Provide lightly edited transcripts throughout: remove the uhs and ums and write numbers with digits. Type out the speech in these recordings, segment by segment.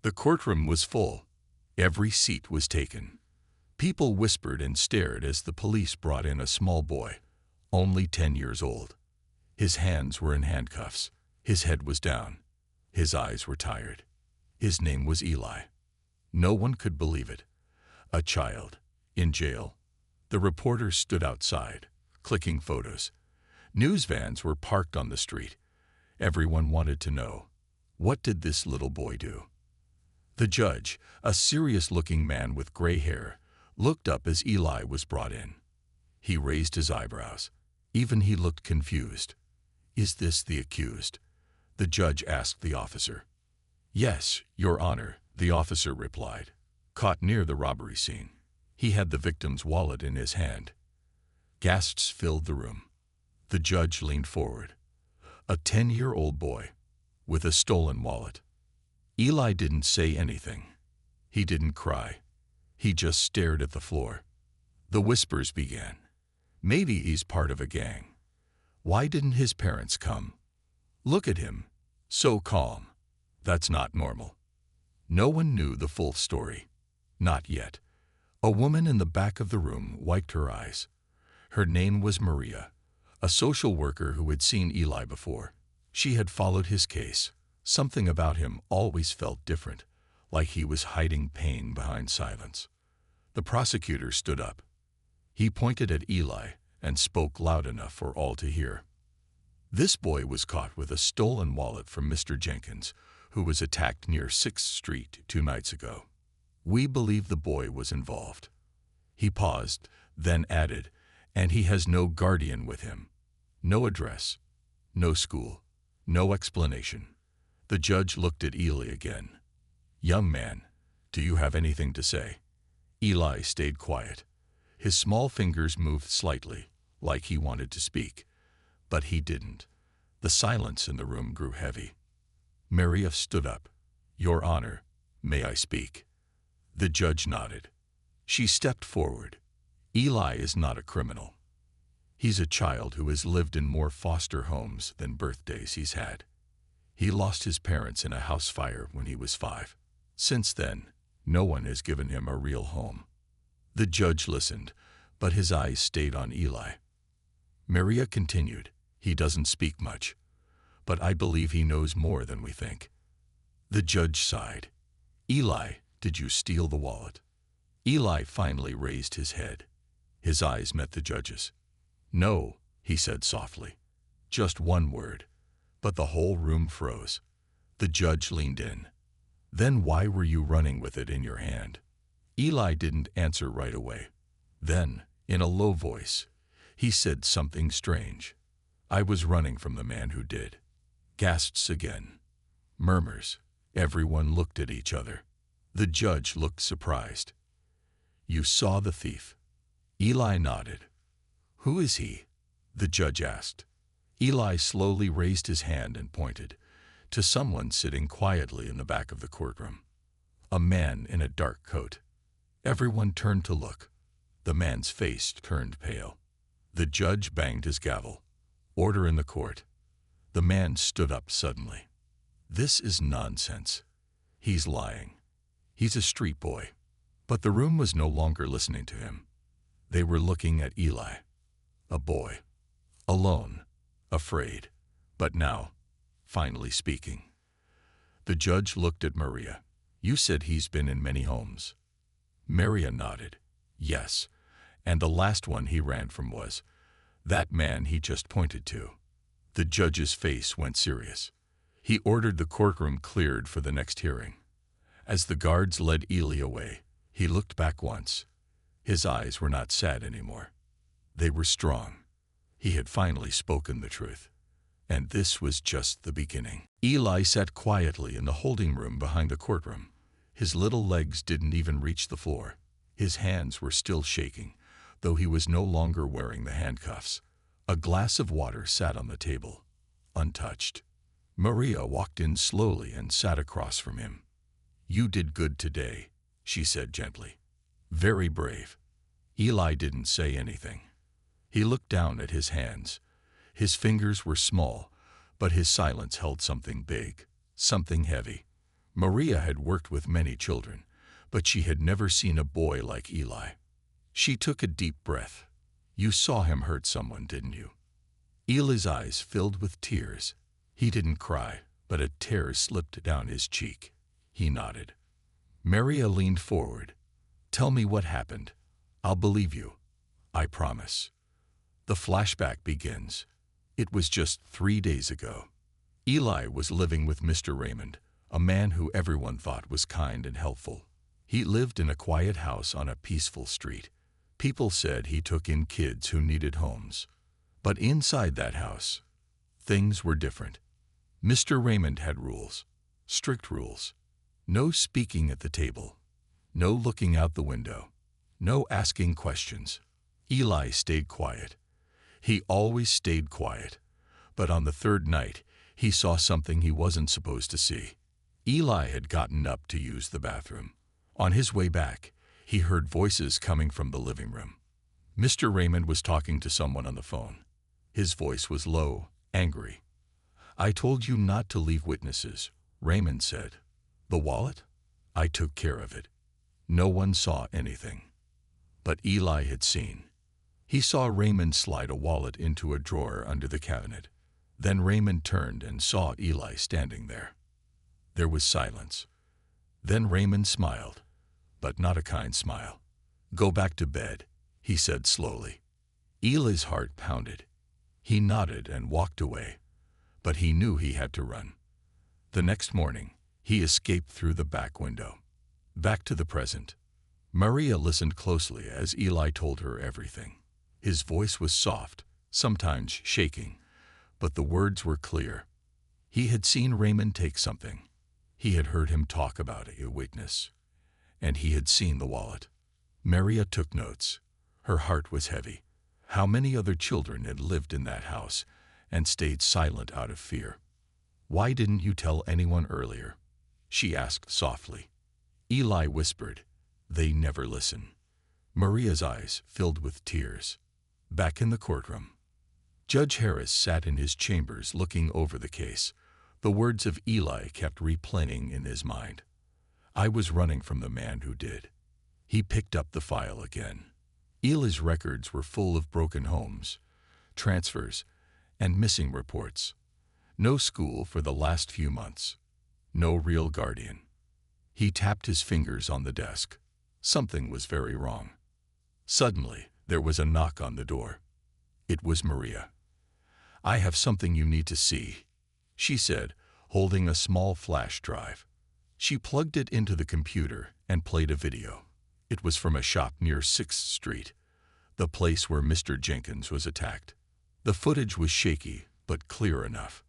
The courtroom was full. Every seat was taken. People whispered and stared as the police brought in a small boy, only 10 years old. His hands were in handcuffs. His head was down. His eyes were tired. His name was Eli. No one could believe it. A child, in jail. The reporters stood outside, clicking photos. News vans were parked on the street. Everyone wanted to know, what did this little boy do? The judge, a serious-looking man with gray hair, looked up as Eli was brought in. He raised his eyebrows. Even he looked confused. "Is this the accused?" the judge asked the officer. "Yes, Your Honor," the officer replied. Caught near the robbery scene. He had the victim's wallet in his hand. Gasps filled the room. The judge leaned forward. A 10-year-old boy, with a stolen wallet. Eli didn't say anything. He didn't cry. He just stared at the floor. The whispers began. Maybe he's part of a gang. Why didn't his parents come? Look at him, so calm. That's not normal. No one knew the full story. Not yet. A woman in the back of the room wiped her eyes. Her name was Maria, a social worker who had seen Eli before. She had followed his case. Something about him always felt different, like he was hiding pain behind silence. The prosecutor stood up. He pointed at Eli and spoke loud enough for all to hear. This boy was caught with a stolen wallet from Mr. Jenkins, who was attacked near 6th Street 2 nights ago. We believe the boy was involved. He paused, then added, and he has no guardian with him. No address, no school, no explanation. The judge looked at Eli again. "Young man, do you have anything to say?" Eli stayed quiet. His small fingers moved slightly, like he wanted to speak. But he didn't. The silence in the room grew heavy. Maria stood up. "Your Honor, may I speak?" The judge nodded. She stepped forward. "Eli is not a criminal. He's a child who has lived in more foster homes than birthdays he's had. He lost his parents in a house fire when he was 5. Since then, no one has given him a real home." The judge listened, but his eyes stayed on Eli. Maria continued, "He doesn't speak much, but I believe he knows more than we think." The judge sighed. "Eli, did you steal the wallet?" Eli finally raised his head. His eyes met the judge's. "No," he said softly. Just one word. But the whole room froze. The judge leaned in. "Then why were you running with it in your hand?" Eli didn't answer right away. Then, in a low voice, he said something strange. "I was running from the man who did." Gasps again. Murmurs. Everyone looked at each other. The judge looked surprised. "You saw the thief?" Eli nodded. "Who is he?" the judge asked. Eli slowly raised his hand and pointed to someone sitting quietly in the back of the courtroom. A man in a dark coat. Everyone turned to look. The man's face turned pale. The judge banged his gavel. "Order in the court." The man stood up suddenly. "This is nonsense. He's lying. He's a street boy." But the room was no longer listening to him. They were looking at Eli. A boy. Alone. Afraid. But now, finally speaking. The judge looked at Maria. "You said he's been in many homes." Maria nodded. "Yes. And the last one he ran from was that man he just pointed to." The judge's face went serious. He ordered the courtroom cleared for the next hearing. As the guards led Eli away, he looked back once. His eyes were not sad anymore. They were strong. He had finally spoken the truth. And this was just the beginning. Eli sat quietly in the holding room behind the courtroom. His little legs didn't even reach the floor. His hands were still shaking, though he was no longer wearing the handcuffs. A glass of water sat on the table, untouched. Maria walked in slowly and sat across from him. "You did good today," she said gently. "Very brave." Eli didn't say anything. He looked down at his hands. His fingers were small, but his silence held something big, something heavy. Maria had worked with many children, but she had never seen a boy like Eli. She took a deep breath. "You saw him hurt someone, didn't you?" Eli's eyes filled with tears. He didn't cry, but a tear slipped down his cheek. He nodded. Maria leaned forward. "Tell me what happened. I'll believe you. I promise." The flashback begins. It was just 3 days ago. Eli was living with Mr. Raymond, a man who everyone thought was kind and helpful. He lived in a quiet house on a peaceful street. People said he took in kids who needed homes. But inside that house, things were different. Mr. Raymond had rules, strict rules. No speaking at the table, no looking out the window, no asking questions. Eli stayed quiet. He always stayed quiet. But on the third night, he saw something he wasn't supposed to see. Eli had gotten up to use the bathroom. On his way back, he heard voices coming from the living room. Mr. Raymond was talking to someone on the phone. His voice was low, angry. "I told you not to leave witnesses," Raymond said. "The wallet? I took care of it. No one saw anything." But Eli had seen. He saw Raymond slide a wallet into a drawer under the cabinet. Then Raymond turned and saw Eli standing there. There was silence. Then Raymond smiled, but not a kind smile. "Go back to bed," he said slowly. Eli's heart pounded. He nodded and walked away, but he knew he had to run. The next morning, he escaped through the back window. Back to the present. Maria listened closely as Eli told her everything. His voice was soft, sometimes shaking, but the words were clear. He had seen Raymond take something. He had heard him talk about a witness, and he had seen the wallet. Maria took notes. Her heart was heavy. How many other children had lived in that house and stayed silent out of fear? "Why didn't you tell anyone earlier?" she asked softly. Eli whispered, "They never listen." Maria's eyes filled with tears. Back in the courtroom, Judge Harris sat in his chambers looking over the case. The words of Eli kept replaying in his mind. "I was running from the man who did." He picked up the file again. Eli's records were full of broken homes, transfers, and missing reports. No school for the last few months. No real guardian. He tapped his fingers on the desk. Something was very wrong. Suddenly, there was a knock on the door. It was Maria. "I have something you need to see," she said, holding a small flash drive. She plugged it into the computer and played a video. It was from a shop near 6th Street, the place where Mr. Jenkins was attacked. The footage was shaky, but clear enough.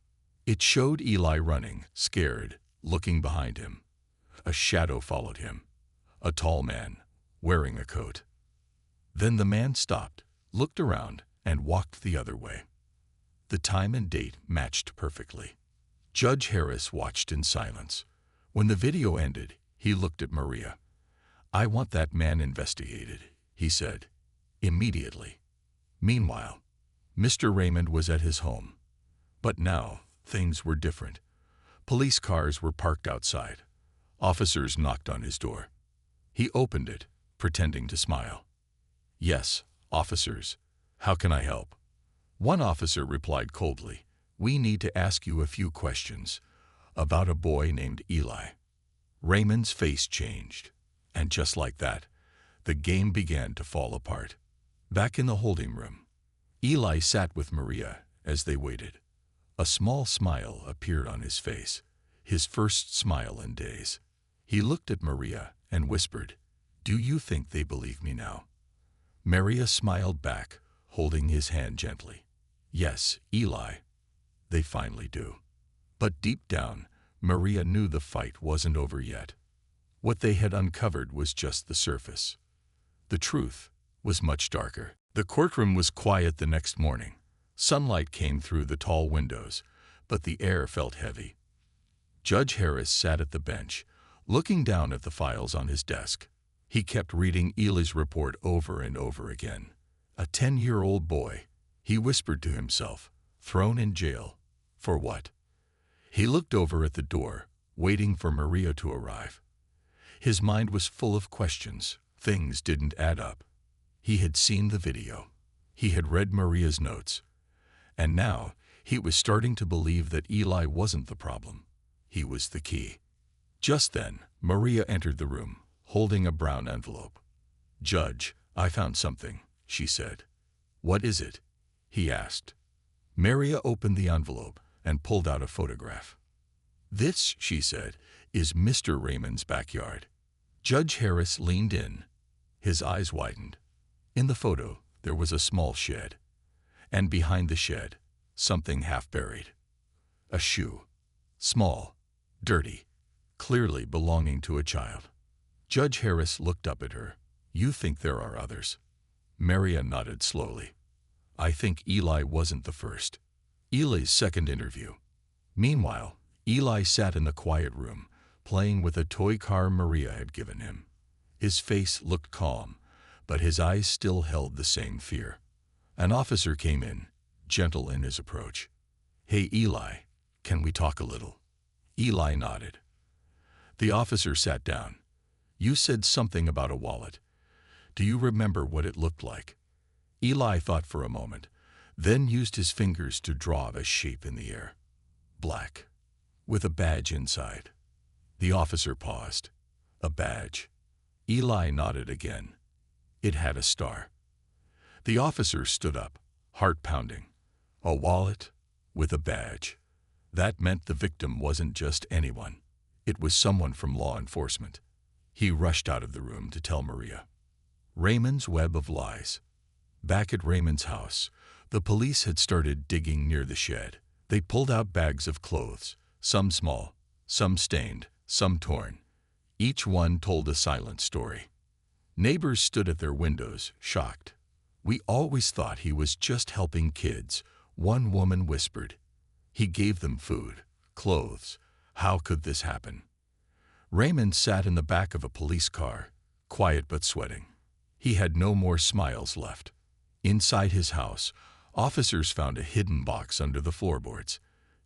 It showed Eli running, scared, looking behind him. A shadow followed him. A tall man, wearing a coat. Then the man stopped, looked around, and walked the other way. The time and date matched perfectly. Judge Harris watched in silence. When the video ended, he looked at Maria. "I want that man investigated," he said. "Immediately." Meanwhile, Mr. Raymond was at his home. But now, things were different. Police cars were parked outside. Officers knocked on his door. He opened it, pretending to smile. "Yes, officers. How can I help?" One officer replied coldly, "We need to ask you a few questions about a boy named Eli." Raymond's face changed, and just like that, the game began to fall apart. Back in the holding room, Eli sat with Maria as they waited. A small smile appeared on his face, his first smile in days. He looked at Maria and whispered, "Do you think they believe me now?" Maria smiled back, holding his hand gently. "Yes, Eli, they finally do." But deep down, Maria knew the fight wasn't over yet. What they had uncovered was just the surface. The truth was much darker. The courtroom was quiet the next morning. Sunlight came through the tall windows, but the air felt heavy. Judge Harris sat at the bench, looking down at the files on his desk. He kept reading Eli's report over and over again. A 10-year-old boy, he whispered to himself, thrown in jail. For what? He looked over at the door, waiting for Maria to arrive. His mind was full of questions. Things didn't add up. He had seen the video. He had read Maria's notes. And now he was starting to believe that Eli wasn't the problem. He was the key. Just then, Maria entered the room, holding a brown envelope. "Judge, I found something," she said. "What is it?" he asked. Maria opened the envelope and pulled out a photograph. "This," she said, "is Mr. Raymond's backyard." Judge Harris leaned in. His eyes widened. In the photo, there was a small shed. And behind the shed, something half buried. A shoe. Small, dirty, clearly belonging to a child. Judge Harris looked up at her. "You think there are others?" Maria nodded slowly. "I think Eli wasn't the first." Eli's second interview. Meanwhile, Eli sat in the quiet room, playing with a toy car Maria had given him. His face looked calm, but his eyes still held the same fear. An officer came in, gentle in his approach. "Hey, Eli, can we talk a little?" Eli nodded. The officer sat down. "You said something about a wallet. Do you remember what it looked like?" Eli thought for a moment, then used his fingers to draw a shape in the air. "Black, with a badge inside." The officer paused. "A badge." Eli nodded again. "It had a star." The officer stood up, heart pounding. A wallet with a badge. That meant the victim wasn't just anyone. It was someone from law enforcement. He rushed out of the room to tell Maria. Raymond's web of lies. Back at Raymond's house, the police had started digging near the shed. They pulled out bags of clothes, some small, some stained, some torn. Each one told a silent story. Neighbors stood at their windows, shocked. "We always thought he was just helping kids," one woman whispered. "He gave them food, clothes. How could this happen?" Raymond sat in the back of a police car, quiet but sweating. He had no more smiles left. Inside his house, officers found a hidden box under the floorboards.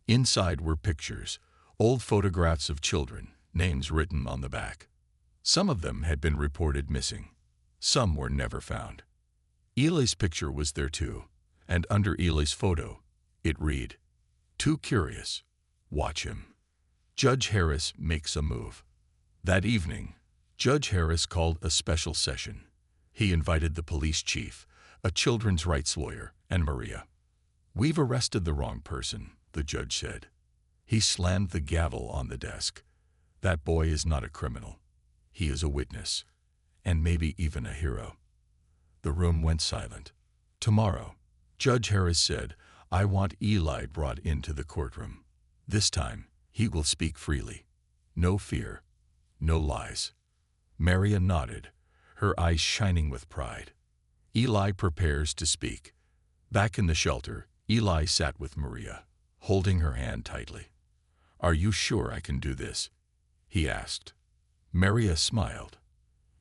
Inside were pictures, old photographs of children, names written on the back. Some of them had been reported missing. Some were never found. Eli's picture was there too, and under Eli's photo, it read, "Too curious. Watch him." Judge Harris makes a move. That evening, Judge Harris called a special session. He invited the police chief, a children's rights lawyer, and Maria. "We've arrested the wrong person," the judge said. He slammed the gavel on the desk. "That boy is not a criminal. He is a witness, and maybe even a hero." The room went silent. "Tomorrow," Judge Harris said, "I want Eli brought into the courtroom. This time, he will speak freely. No fear, no lies." Maria nodded, her eyes shining with pride. Eli prepares to speak. Back in the shelter, Eli sat with Maria, holding her hand tightly. "Are you sure I can do this?" he asked. Maria smiled.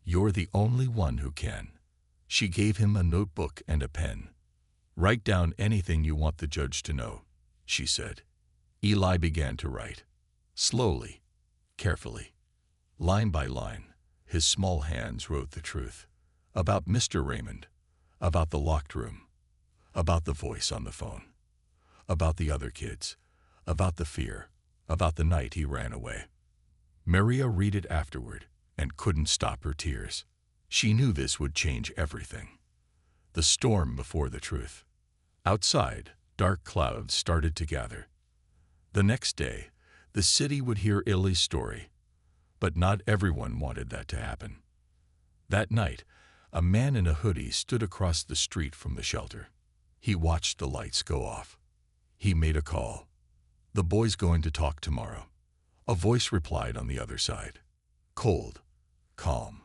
"You're the only one who can." She gave him a notebook and a pen. "Write down anything you want the judge to know," she said. Eli began to write. Slowly, carefully, line by line, his small hands wrote the truth. About Mr. Raymond, about the locked room, about the voice on the phone, about the other kids, about the fear, about the night he ran away. Maria read it afterward and couldn't stop her tears. She knew this would change everything. The storm before the truth. Outside, dark clouds started to gather. The next day, the city would hear Eli's story, but not everyone wanted that to happen. That night, a man in a hoodie stood across the street from the shelter. He watched the lights go off. He made a call. "The boy's going to talk tomorrow." A voice replied on the other side. Cold, calm.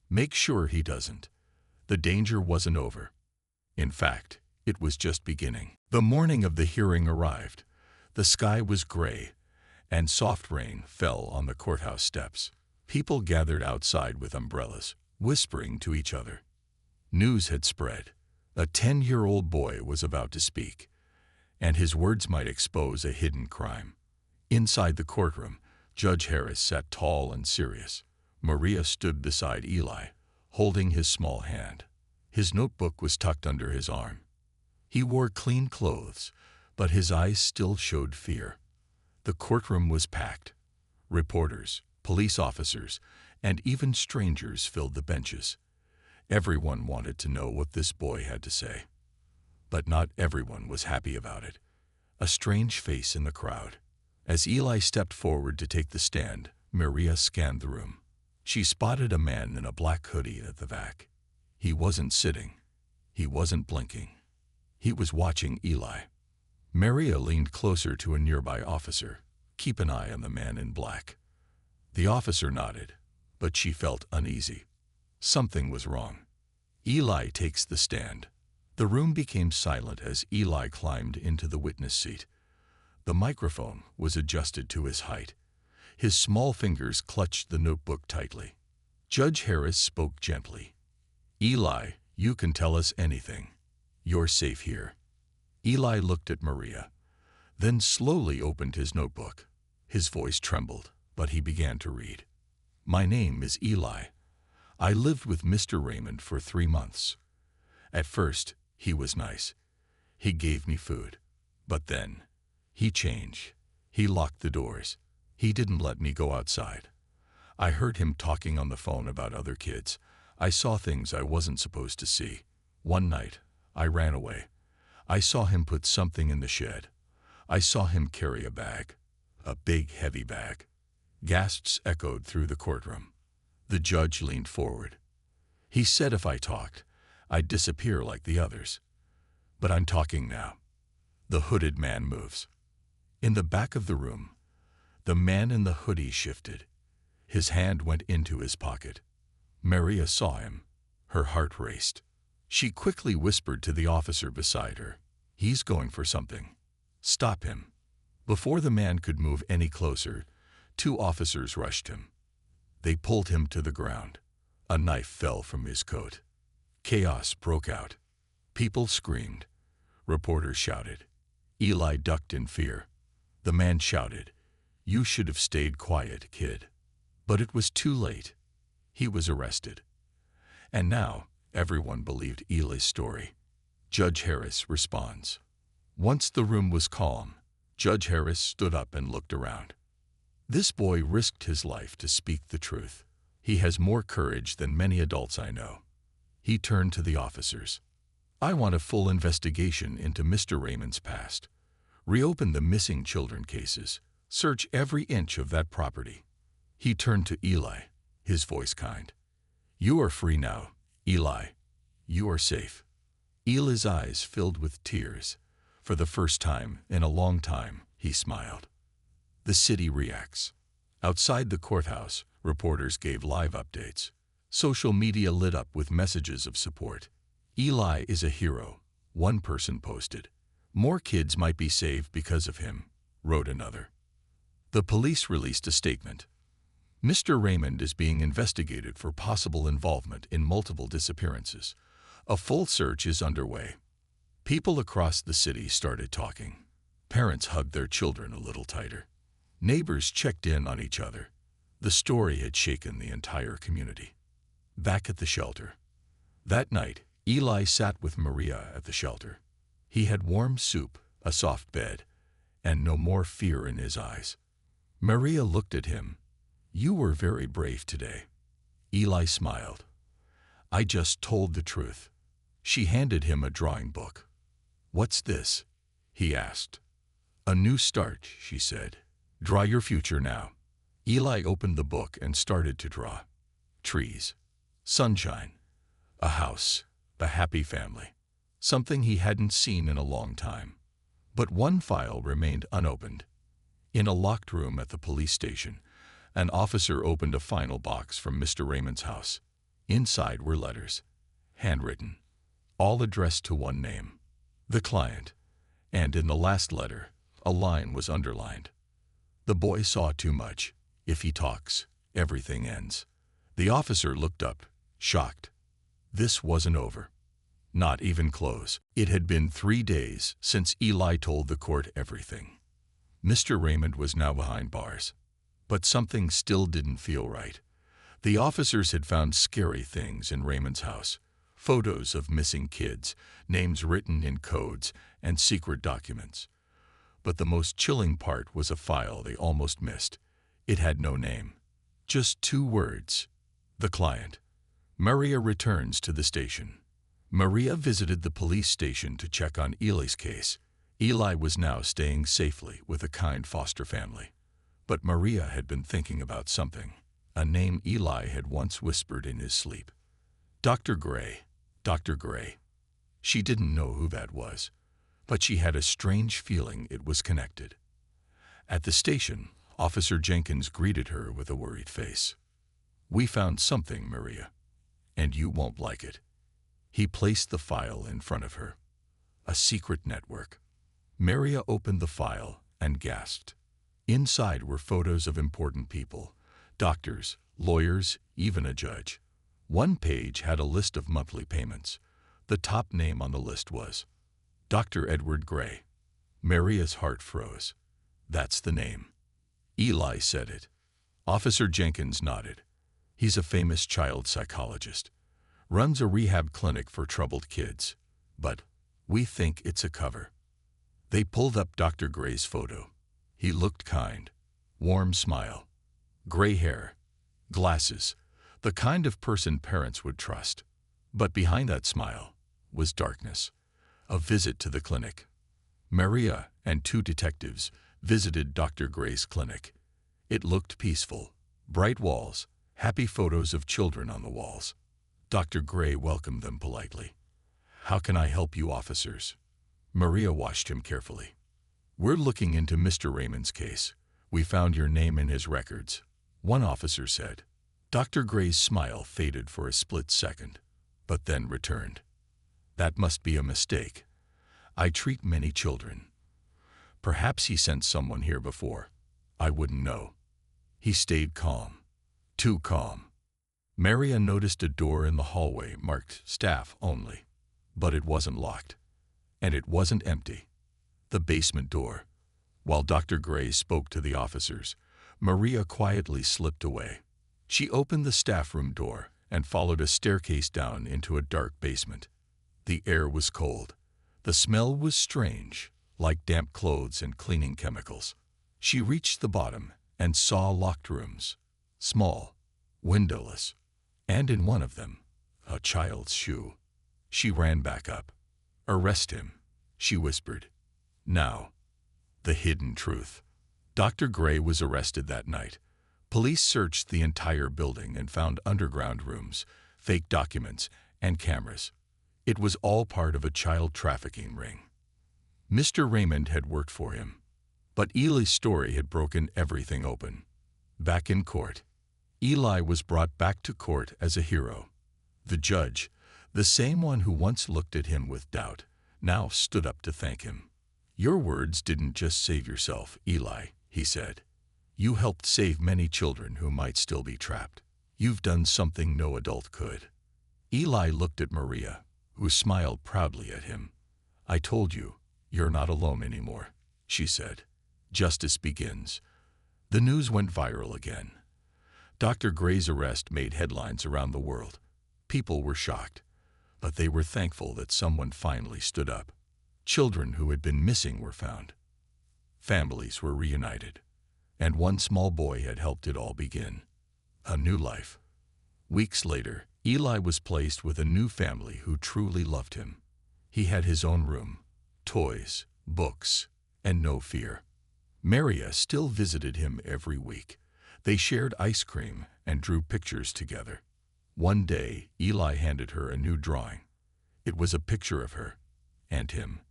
"Make sure he doesn't." The danger wasn't over. In fact, it was just beginning. The morning of the hearing arrived. The sky was gray, and soft rain fell on the courthouse steps. People gathered outside with umbrellas, whispering to each other. News had spread. A 10-year-old boy was about to speak, and his words might expose a hidden crime. Inside the courtroom, Judge Harris sat tall and serious. Maria stood beside Eli, holding his small hand. His notebook was tucked under his arm. He wore clean clothes, but his eyes still showed fear. The courtroom was packed. Reporters, police officers, and even strangers filled the benches. Everyone wanted to know what this boy had to say. But not everyone was happy about it. A strange face in the crowd. As Eli stepped forward to take the stand, Maria scanned the room. She spotted a man in a black hoodie at the back. He wasn't sitting. He wasn't blinking. He was watching Eli. Maria leaned closer to a nearby officer. "Keep an eye on the man in black." The officer nodded, but she felt uneasy. Something was wrong. Eli takes the stand. The room became silent as Eli climbed into the witness seat. The microphone was adjusted to his height. His small fingers clutched the notebook tightly. Judge Harris spoke gently. "Eli, you can tell us anything. You're safe here." Eli looked at Maria, then slowly opened his notebook. His voice trembled, but he began to read. "My name is Eli. I lived with Mr. Raymond for 3 months. At first, he was nice. He gave me food. But then, he changed. He locked the doors. He didn't let me go outside. I heard him talking on the phone about other kids. I saw things I wasn't supposed to see. One night, I ran away. I saw him put something in the shed. I saw him carry a bag. A big, heavy bag." Gasps echoed through the courtroom. The judge leaned forward. "He said if I talked, I'd disappear like the others. But I'm talking now." The hooded man moves. In the back of the room, the man in the hoodie shifted. His hand went into his pocket. Maria saw him. Her heart raced. She quickly whispered to the officer beside her, "He's going for something. Stop him." Before the man could move any closer, 2 officers rushed him. They pulled him to the ground. A knife fell from his coat. Chaos broke out. People screamed. Reporters shouted. Eli ducked in fear. The man shouted, "You should have stayed quiet, kid." But it was too late. He was arrested. And now, everyone believed Eli's story. Judge Harris responds. Once the room was calm, Judge Harris stood up and looked around. "This boy risked his life to speak the truth. He has more courage than many adults I know." He turned to the officers. "I want a full investigation into Mr. Raymond's past. Reopen the missing children cases. Search every inch of that property." He turned to Eli, his voice kind. "You are free now, Eli. You are safe." Eli's eyes filled with tears. For the first time in a long time, he smiled. The city reacts. Outside the courthouse, reporters gave live updates. Social media lit up with messages of support. "Eli is a hero," one person posted. "More kids might be saved because of him," wrote another. The police released a statement. "Mr. Raymond is being investigated for possible involvement in multiple disappearances. A full search is underway." People across the city started talking. Parents hugged their children a little tighter. Neighbors checked in on each other. The story had shaken the entire community. Back at the shelter. That night, Eli sat with Maria at the shelter. He had warm soup, a soft bed, and no more fear in his eyes. Maria looked at him. "You were very brave today." Eli smiled. "I just told the truth." She handed him a drawing book. "What's this?" he asked. "A new start," she said. "Draw your future now." Eli opened the book and started to draw. Trees, sunshine, a house, a happy family. Something he hadn't seen in a long time. But one file remained unopened. In a locked room at the police station, an officer opened a final box from Mr. Raymond's house. Inside were letters, handwritten, all addressed to one name, the client, and in the last letter, a line was underlined. "The boy saw too much. If he talks, everything ends." The officer looked up, shocked. This wasn't over. Not even close. It had been 3 days since Eli told the court everything. Mr. Raymond was now behind bars. But something still didn't feel right. The officers had found scary things in Raymond's house. Photos of missing kids, names written in codes, and secret documents. But the most chilling part was a file they almost missed. It had no name. Just 2 words. The client. Maria returns to the station. Maria visited the police station to check on Eli's case. Eli was now staying safely with a kind foster family. But Maria had been thinking about something. A name Eli had once whispered in his sleep. Dr. Gray. Dr. Gray. She didn't know who that was, but she had a strange feeling it was connected. At the station, Officer Jenkins greeted her with a worried face. "We found something, Maria, and you won't like it." He placed the file in front of her. A secret network. Maria opened the file and gasped. Inside were photos of important people, doctors, lawyers, even a judge. One page had a list of monthly payments. The top name on the list was Dr. Edward Gray. Maria's heart froze. "That's the name." Eli said it. Officer Jenkins nodded. "He's a famous child psychologist. Runs a rehab clinic for troubled kids. But we think it's a cover." They pulled up Dr. Gray's photo. He looked kind. Warm smile. Gray hair. Glasses. The kind of person parents would trust. But behind that smile was darkness. A visit to the clinic. Maria and 2 detectives visited Dr. Gray's clinic. It looked peaceful. Bright walls, happy photos of children on the walls. Dr. Gray welcomed them politely. "How can I help you, officers?" Maria watched him carefully. "We're looking into Mr. Raymond's case. We found your name in his records," one officer said. Dr. Gray's smile faded for a split second, but then returned. "That must be a mistake. I treat many children. Perhaps he sent someone here before. I wouldn't know." He stayed calm. Too calm. Maria noticed a door in the hallway marked "Staff Only," but it wasn't locked. And it wasn't empty. The basement door. While Dr. Gray spoke to the officers, Maria quietly slipped away. She opened the staff room door and followed a staircase down into a dark basement. The air was cold. The smell was strange, like damp clothes and cleaning chemicals. She reached the bottom and saw locked rooms, small, windowless, and in one of them, a child's shoe. She ran back up. "Arrest him," she whispered. "Now." The hidden truth. Dr. Gray was arrested that night. Police searched the entire building and found underground rooms, fake documents, and cameras. It was all part of a child trafficking ring. Mr. Raymond had worked for him. But Eli's story had broken everything open. Back in court, Eli was brought back to court as a hero. The judge, the same one who once looked at him with doubt, now stood up to thank him. "Your words didn't just save yourself, Eli," he said. "You helped save many children who might still be trapped. You've done something no adult could." Eli looked at Maria, who smiled proudly at him. "I told you, you're not alone anymore," she said. Justice begins. The news went viral again. Dr. Gray's arrest made headlines around the world. People were shocked, but they were thankful that someone finally stood up. Children who had been missing were found. Families were reunited, and one small boy had helped it all begin. A new life. Weeks later, Eli was placed with a new family who truly loved him. He had his own room, toys, books, and no fear. Maria still visited him every week. They shared ice cream and drew pictures together. One day, Eli handed her a new drawing. It was a picture of her and him,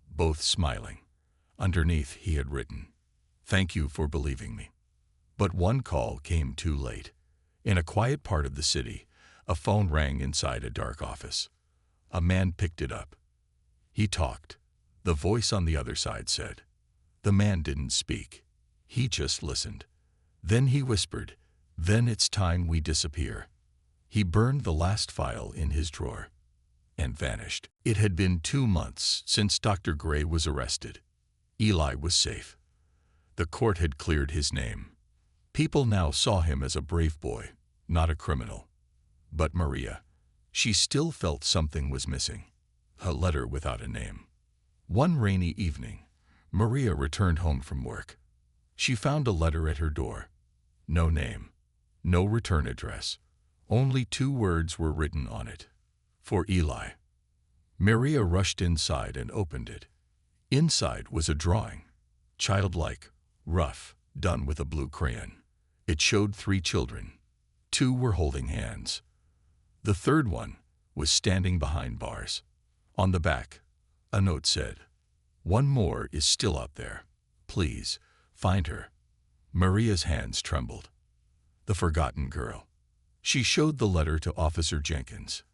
both smiling. Underneath, he had written, "Thank you for believing me." But one call came too late. In a quiet part of the city, a phone rang inside a dark office. A man picked it up. He talked. The voice on the other side said. The man didn't speak. He just listened. Then he whispered, "Then it's time we disappear." He burned the last file in his drawer and vanished. It had been 2 months since Dr. Gray was arrested. Eli was safe. The court had cleared his name. People now saw him as a brave boy, not a criminal. But Maria, she still felt something was missing. A letter without a name. One rainy evening, Maria returned home from work. She found a letter at her door. No name, no return address. Only 2 words were written on it. For Eli. Maria rushed inside and opened it. Inside was a drawing. Childlike, rough, done with a blue crayon. It showed 3 children. 2 were holding hands. The third one was standing behind bars. On the back, a note said, "One more is still out there. Please, find her." Maria's hands trembled. The forgotten girl. She showed the letter to Officer Jenkins.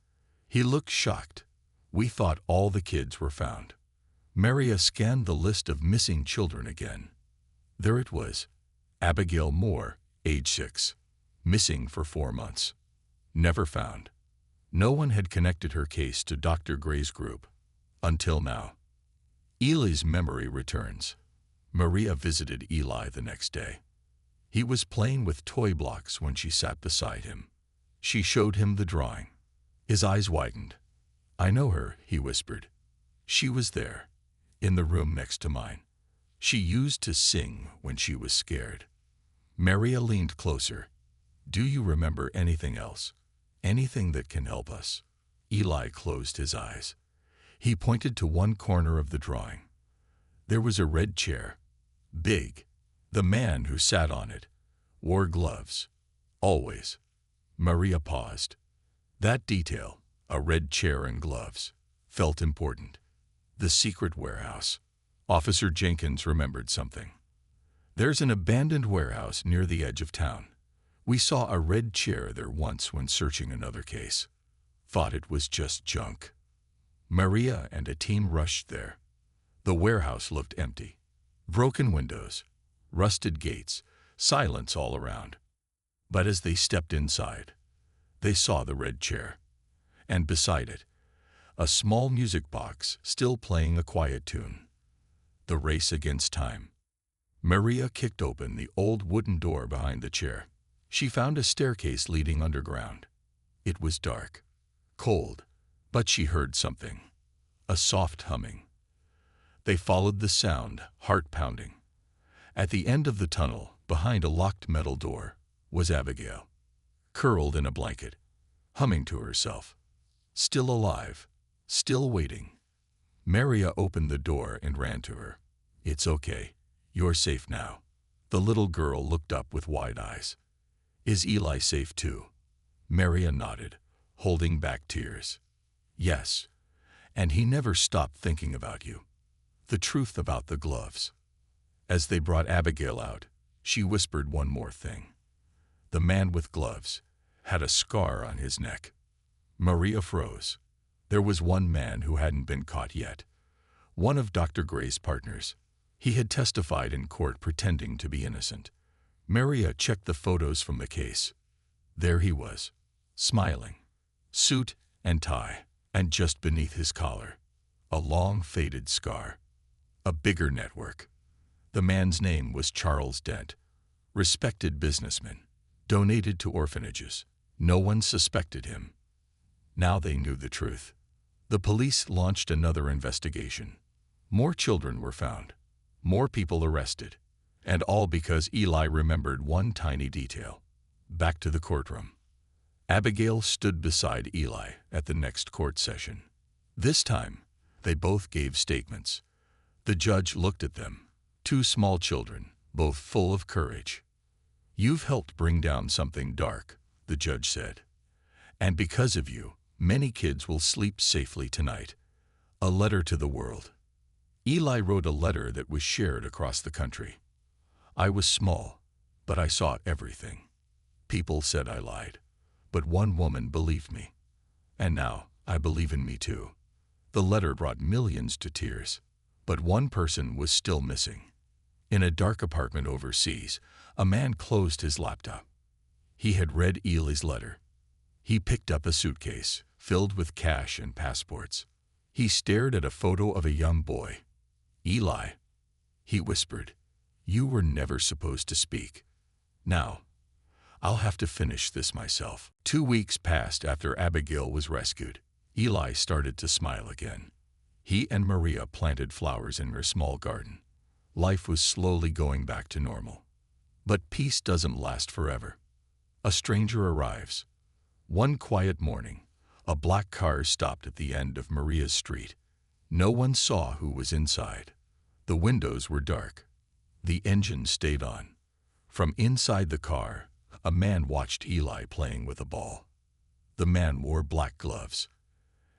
He looked shocked. "We thought all the kids were found." Maria scanned the list of missing children again. There it was. Abigail Moore, age 6. Missing for 4 months. Never found. No one had connected her case to Dr. Gray's group. Until now. Eli's memory returns. Maria visited Eli the next day. He was playing with toy blocks when she sat beside him. She showed him the drawing. His eyes widened. "I know her," he whispered. "She was there, in the room next to mine. She used to sing when she was scared." Maria leaned closer. "Do you remember anything else? Anything that can help us?" Eli closed his eyes. He pointed to one corner of the drawing. There was a red chair. Big. The man who sat on it wore gloves. Always. Maria paused. That detail, a red chair and gloves, felt important. The secret warehouse. Officer Jenkins remembered something. "There's an abandoned warehouse near the edge of town. We saw a red chair there once when searching another case. Thought it was just junk." Maria and a team rushed there. The warehouse looked empty. Broken windows, rusted gates, silence all around. But as they stepped inside, they saw the red chair. And beside it, a small music box still playing a quiet tune. The race against time. Maria kicked open the old wooden door behind the chair. She found a staircase leading underground. It was dark, cold, but she heard something. A soft humming. They followed the sound, heart pounding. At the end of the tunnel, behind a locked metal door, was Abigail, curled in a blanket, humming to herself. Still alive, still waiting. Maria opened the door and ran to her. "It's okay. You're safe now." The little girl looked up with wide eyes. "Is Eli safe too?" Maria nodded, holding back tears. "Yes, and he never stopped thinking about you." The truth about the gloves. As they brought Abigail out, she whispered one more thing. The man with gloves had a scar on his neck. Maria froze. There was one man who hadn't been caught yet. One of Dr. Gray's partners. He had testified in court pretending to be innocent. Maria checked the photos from the case. There he was, smiling. Suit and tie, and just beneath his collar, a long faded scar. A bigger network. The man's name was Charles Dent. Respected businessman. Donated to orphanages. No one suspected him. Now they knew the truth. The police launched another investigation. More children were found. More people arrested. And all because Eli remembered one tiny detail. Back to the courtroom. Abigail stood beside Eli at the next court session. This time, they both gave statements. The judge looked at them. 2 small children, both full of courage. "You've helped bring down something dark," the judge said. "And because of you, many kids will sleep safely tonight." A letter to the world. Eli wrote a letter that was shared across the country. "I was small, but I saw everything. People said I lied, but one woman believed me. And now I believe in me too." The letter brought millions to tears, but one person was still missing. In a dark apartment overseas, a man closed his laptop. He had read Eli's letter. He picked up a suitcase filled with cash and passports. He stared at a photo of a young boy. "Eli," he whispered, "you were never supposed to speak." Now, I'll have to finish this myself. 2 weeks passed after Abigail was rescued. Eli started to smile again. He and Maria planted flowers in their small garden. Life was slowly going back to normal. But peace doesn't last forever. A stranger arrives. One quiet morning, a black car stopped at the end of Maria's street. No one saw who was inside. The windows were dark. The engine stayed on. From inside the car, a man watched Eli playing with a ball. The man wore black gloves,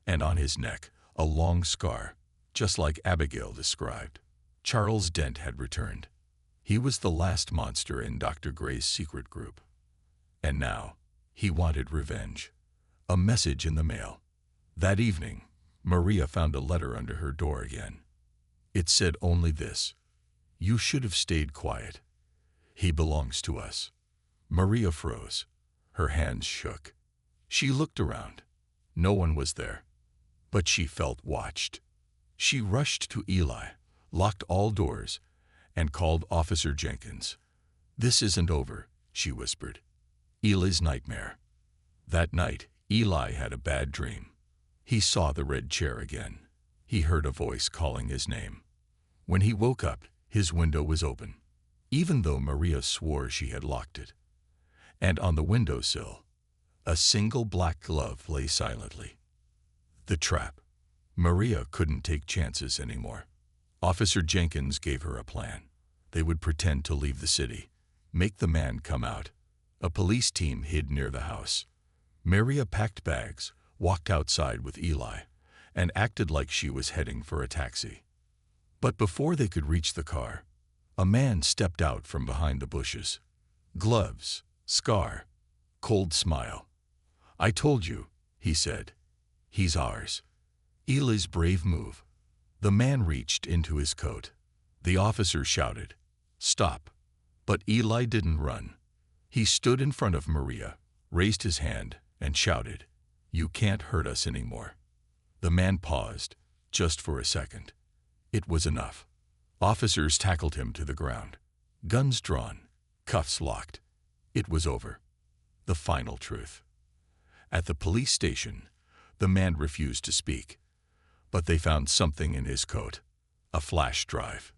and on his neck, a long scar, just like Abigail described. Charles Dent had returned. He was the last monster in Dr. Gray's secret group. And now, he wanted revenge. A message in the mail. That evening, Maria found a letter under her door again. It said only this: "You should have stayed quiet. He belongs to us." Maria froze. Her hands shook. She looked around. No one was there. But she felt watched. She rushed to Eli, locked all doors, and called Officer Jenkins. "This isn't over," she whispered. Eli's nightmare. That night, Eli had a bad dream. He saw the red chair again. He heard a voice calling his name. When he woke up, his window was open, even though Maria swore she had locked it. And on the windowsill, a single black glove lay silently. The trap. Maria couldn't take chances anymore. Officer Jenkins gave her a plan. They would pretend to leave the city, make the man come out. A police team hid near the house. Maria packed bags, walked outside with Eli, and acted like she was heading for a taxi. But before they could reach the car, a man stepped out from behind the bushes. Gloves, scar, cold smile. "I told you," he said. "He's ours." Eli's brave move. The man reached into his coat. The officer shouted, "Stop." But Eli didn't run. He stood in front of Maria, raised his hand, and shouted, "You can't hurt us anymore." The man paused, just for a second. It was enough. Officers tackled him to the ground. Guns drawn, cuffs locked. It was over. The final truth. At the police station, the man refused to speak. But they found something in his coat, a flash drive.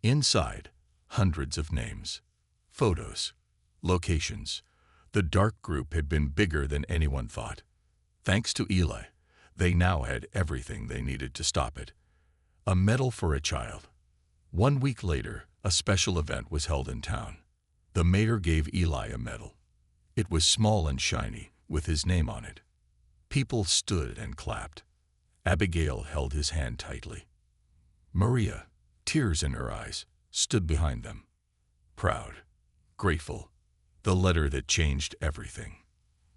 Inside, hundreds of names, photos, locations. The dark group had been bigger than anyone thought. Thanks to Eli, they now had everything they needed to stop it. A medal for a child. 1 week later, a special event was held in town. The mayor gave Eli a medal. It was small and shiny, with his name on it. People stood and clapped. Abigail held his hand tightly. Maria, tears in her eyes, stood behind them. Proud, grateful, the letter that changed everything.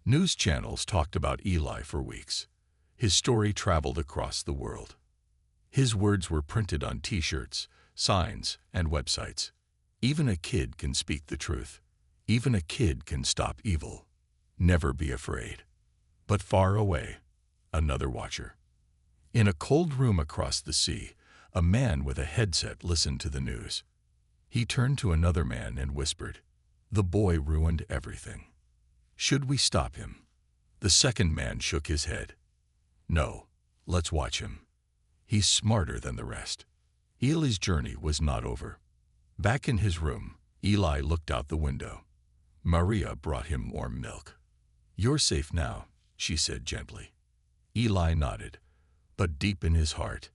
News channels talked about Eli for weeks. His story traveled across the world. His words were printed on T-shirts, signs, and websites. Even a kid can speak the truth. Even a kid can stop evil. Never be afraid. But far away, another watcher. In a cold room across the sea, a man with a headset listened to the news. He turned to another man and whispered, "The boy ruined everything. Should we stop him?" The second man shook his head. "No, let's watch him. He's smarter than the rest." Eli's journey was not over. Back in his room, Eli looked out the window. Maria brought him warm milk. "You're safe now," she said gently. Eli nodded, but deep in his heart,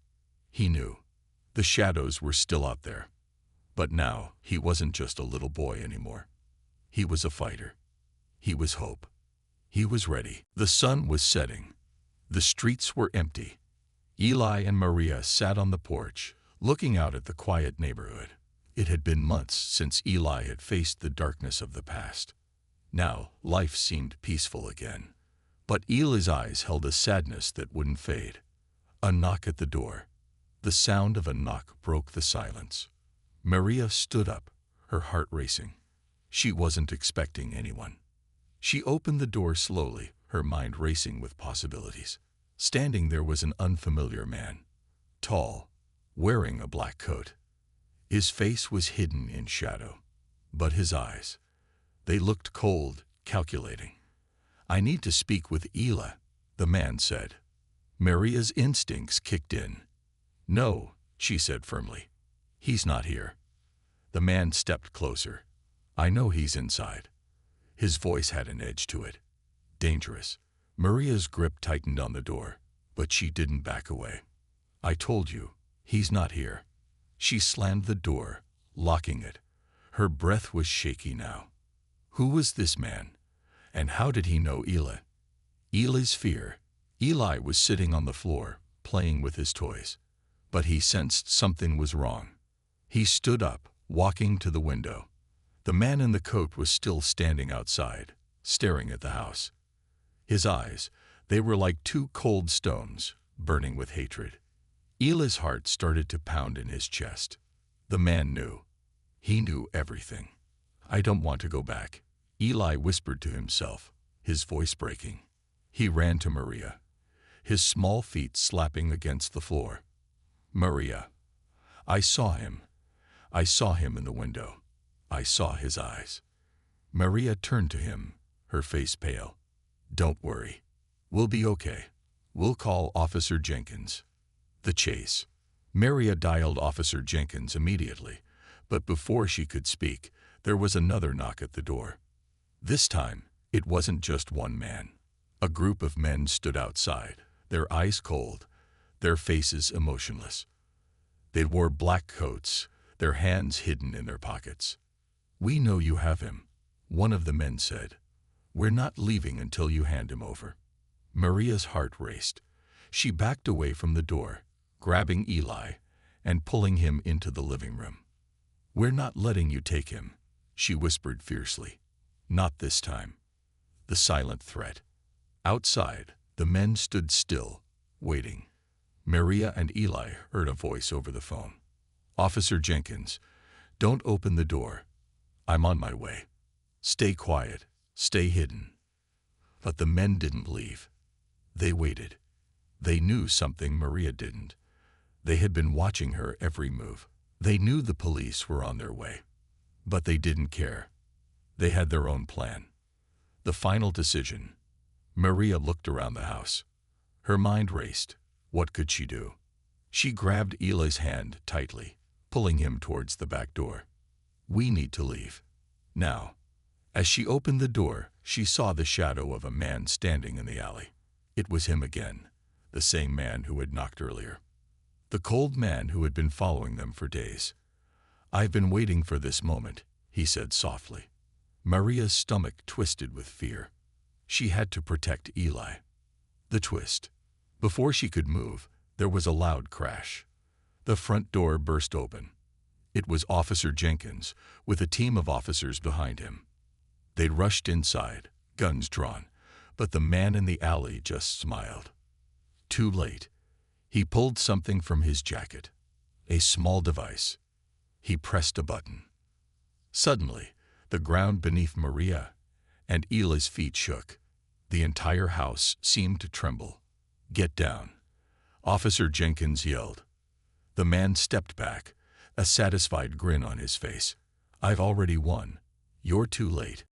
he knew. The shadows were still out there. But now he wasn't just a little boy anymore. He was a fighter. He was hope. He was ready. The sun was setting. The streets were empty. Eli and Maria sat on the porch, looking out at the quiet neighborhood. It had been months since Eli had faced the darkness of the past. Now life seemed peaceful again. But Eli's eyes held a sadness that wouldn't fade. A knock at the door. The sound of a knock broke the silence. Maria stood up, her heart racing. She wasn't expecting anyone. She opened the door slowly, her mind racing with possibilities. Standing there was an unfamiliar man. Tall, wearing a black coat. His face was hidden in shadow. But his eyes, They looked cold, calculating. "I need to speak with Ela," the man said. Maria's instincts kicked in. "No," she said firmly. "He's not here." The man stepped closer. "I know he's inside." His voice had an edge to it. Dangerous. Maria's grip tightened on the door, but she didn't back away. "I told you, he's not here." She slammed the door, locking it. Her breath was shaky now. Who was this man? And how did he know Ela? Ela's fear. Eli was sitting on the floor, playing with his toys. But he sensed something was wrong. He stood up, walking to the window. The man in the coat was still standing outside, staring at the house. His eyes, they were like two cold stones, burning with hatred. Ela's heart started to pound in his chest. The man knew. He knew everything. "I don't want to go back," Eli whispered to himself, his voice breaking. He ran to Maria, his small feet slapping against the floor. "Maria, I saw him. I saw him in the window. I saw his eyes." Maria turned to him, her face pale. "Don't worry. We'll be okay. We'll call Officer Jenkins." The chase. Maria dialed Officer Jenkins immediately, but before she could speak, there was another knock at the door. This time, it wasn't just one man. A group of men stood outside, their eyes cold, their faces emotionless. They wore black coats, their hands hidden in their pockets. "We know you have him," one of the men said. "We're not leaving until you hand him over." Maria's heart raced. She backed away from the door, grabbing Eli and pulling him into the living room. "We're not letting you take him," she whispered fiercely. "Not this time." The silent threat. Outside, the men stood still, waiting. Maria and Eli heard a voice over the phone. "Officer Jenkins, don't open the door. I'm on my way. Stay quiet, stay hidden." But the men didn't leave. They waited. They knew something Maria didn't. They had been watching her every move. They knew the police were on their way. But they didn't care. They had their own plan. The final decision. Maria looked around the house. Her mind raced. What could she do? She grabbed Eli's hand tightly, pulling him towards the back door. "We need to leave. Now." As she opened the door, she saw the shadow of a man standing in the alley. It was him again, the same man who had knocked earlier. The cold man who had been following them for days. "I've been waiting for this moment," he said softly. Maria's stomach twisted with fear. She had to protect Eli. The twist. Before she could move, there was a loud crash. The front door burst open. It was Officer Jenkins, with a team of officers behind him. They rushed inside, guns drawn, but the man in the alley just smiled. Too late. He pulled something from his jacket. A small device. He pressed a button. Suddenly, the ground beneath Maria and Eli's feet shook. The entire house seemed to tremble. "Get down," Officer Jenkins yelled. The man stepped back, a satisfied grin on his face. "I've already won. You're too late."